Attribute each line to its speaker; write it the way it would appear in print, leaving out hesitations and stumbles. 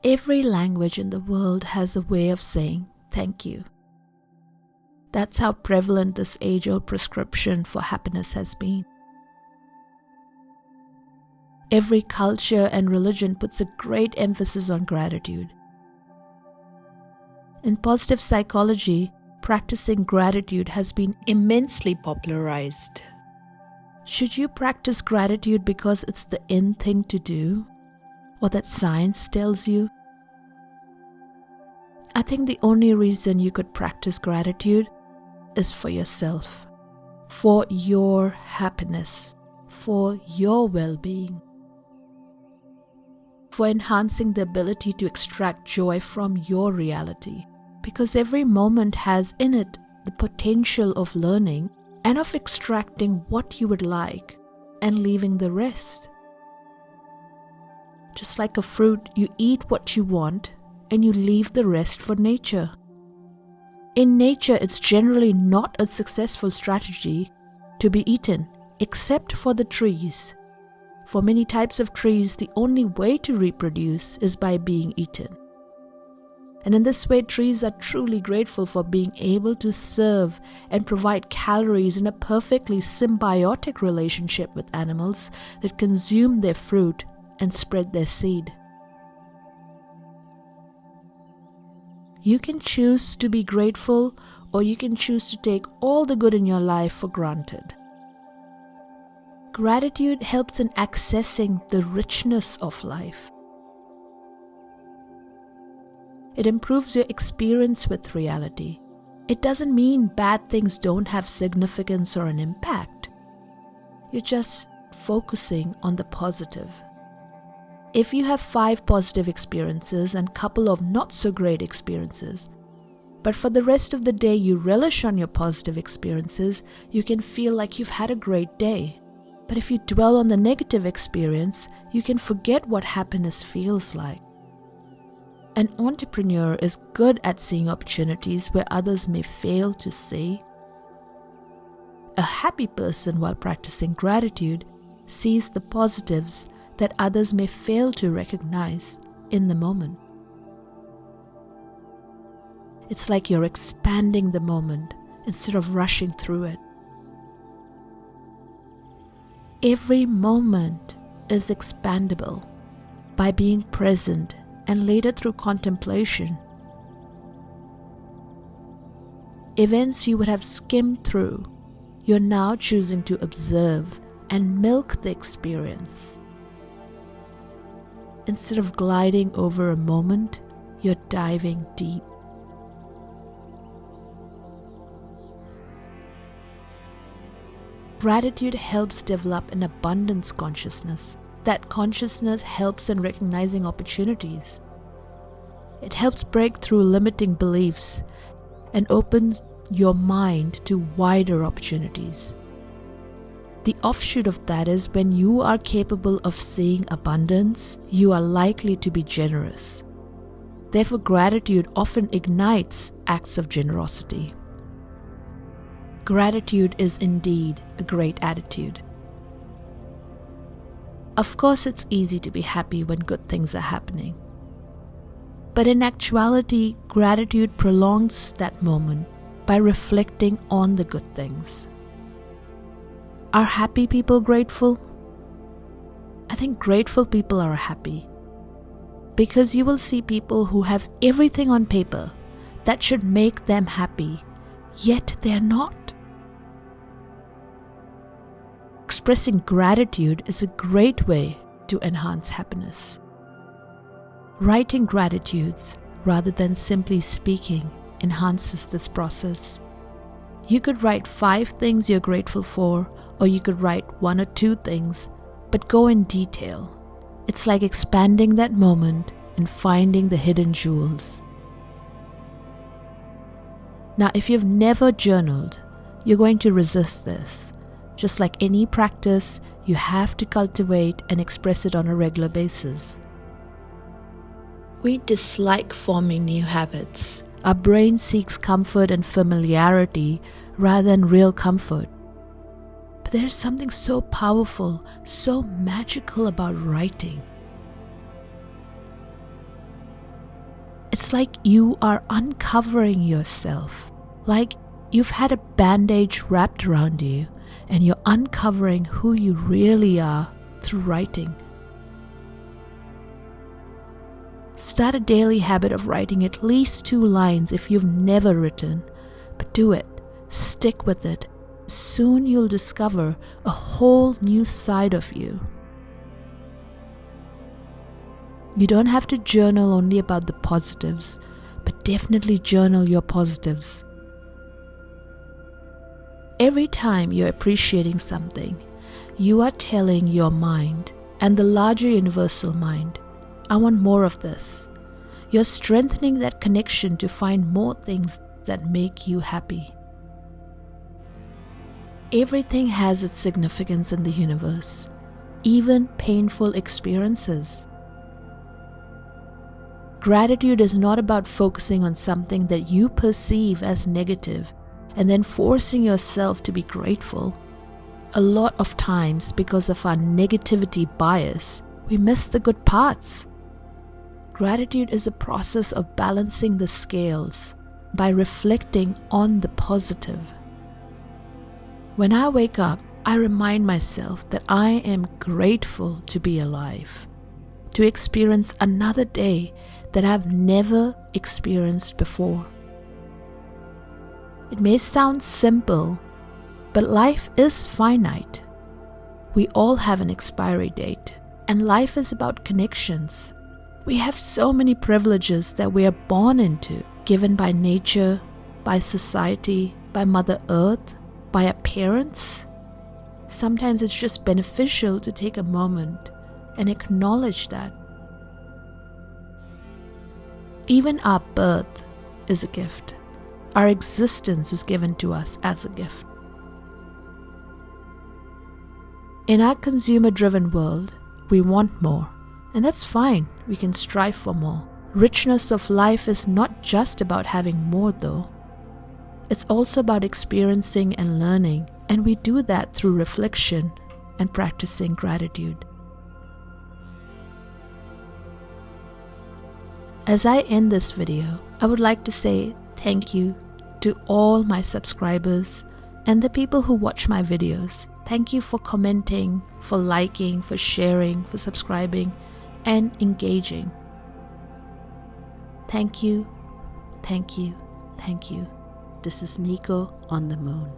Speaker 1: Every language in the world has a way of saying thank you. That's how prevalent this age-old prescription for happiness has been. Every culture and religion puts a great emphasis on gratitude. In positive psychology, practicing gratitude has been immensely popularized. Should you practice gratitude because it's the in thing to do, or that science tells you? I think the only reason you could practice gratitude is for yourself, for your happiness, for your well-being, for enhancing the ability to extract joy from your reality, because every moment has in it the potential of learning and of extracting what you would like and leaving the rest. Just like a fruit, you eat what you want and you leave the rest for nature. In nature, it's generally not a successful strategy to be eaten, except for the trees. For many types of trees, the only way to reproduce is by being eaten. And in this way, trees are truly grateful for being able to serve and provide calories in a perfectly symbiotic relationship with animals that consume their fruit and spread their seed. You can choose to be grateful, or you can choose to take all the good in your life for granted. Gratitude helps in accessing the richness of life. It improves your experience with reality. It doesn't mean bad things don't have significance or an impact. You're just focusing on the positive. If you have 5 positive experiences and a couple of not so great experiences, but for the rest of the day you relish on your positive experiences, you can feel like you've had a great day. But if you dwell on the negative experience, you can forget what happiness feels like. An entrepreneur is good at seeing opportunities where others may fail to see. A happy person, while practicing gratitude, sees the positives that others may fail to recognize in the moment. It's like you're expanding the moment instead of rushing through it. Every moment is expandable by being present and later through contemplation. Events you would have skimmed through, you're now choosing to observe and milk the experience. Instead of gliding over a moment, you're diving deep. Gratitude helps develop an abundance consciousness. That consciousness helps in recognizing opportunities. It helps break through limiting beliefs and opens your mind to wider opportunities. The offshoot of that is when you are capable of seeing abundance, you are likely to be generous. Therefore, gratitude often ignites acts of generosity. Gratitude is indeed a great attitude. Of course, it's easy to be happy when good things are happening. But in actuality, gratitude prolongs that moment by reflecting on the good things. Are happy people grateful? I think grateful people are happy, because you will see people who have everything on paper that should make them happy, yet they are not. Expressing gratitude is a great way to enhance happiness. Writing gratitudes rather than simply speaking enhances this process. You could write 5 things you're grateful for, or you could write 1 or 2 things, but go in detail. It's like expanding that moment and finding the hidden jewels. Now, if you've never journaled, you're going to resist this. Just like any practice, you have to cultivate and express it on a regular basis. We dislike forming new habits. Our brain seeks comfort and familiarity rather than real comfort. But there is something so powerful, so magical about writing. It's like you are uncovering yourself, like you've had a bandage wrapped around you and you're uncovering who you really are through writing. Start a daily habit of writing at least 2 lines if you've never written, but do it. Stick with it. Soon you'll discover a whole new side of you. You don't have to journal only about the positives, but definitely journal your positives. Every time you're appreciating something, you are telling your mind and the larger universal mind, I want more of this. You're strengthening that connection to find more things that make you happy. Everything has its significance in the universe, even painful experiences. Gratitude is not about focusing on something that you perceive as negative and then forcing yourself to be grateful. A lot of times, because of our negativity bias, we miss the good parts. Gratitude is a process of balancing the scales by reflecting on the positive. When I wake up, I remind myself that I am grateful to be alive, to experience another day that I've never experienced before. It may sound simple, but life is finite. We all have an expiry date, and life is about connections. We have so many privileges that we are born into, given by nature, by society, by Mother Earth, by our parents. Sometimes it's just beneficial to take a moment and acknowledge that. Even our birth is a gift. Our existence is given to us as a gift. In our consumer-driven world, we want more, and that's fine. We can strive for more. Richness of life is not just about having more though. It's also about experiencing and learning, and we do that through reflection and practicing gratitude. As I end this video, I would like to say thank you to all my subscribers and the people who watch my videos. Thank you for commenting, for liking, for sharing, for subscribing, and engaging. Thank you, thank you, thank you. This is Niko on the moon.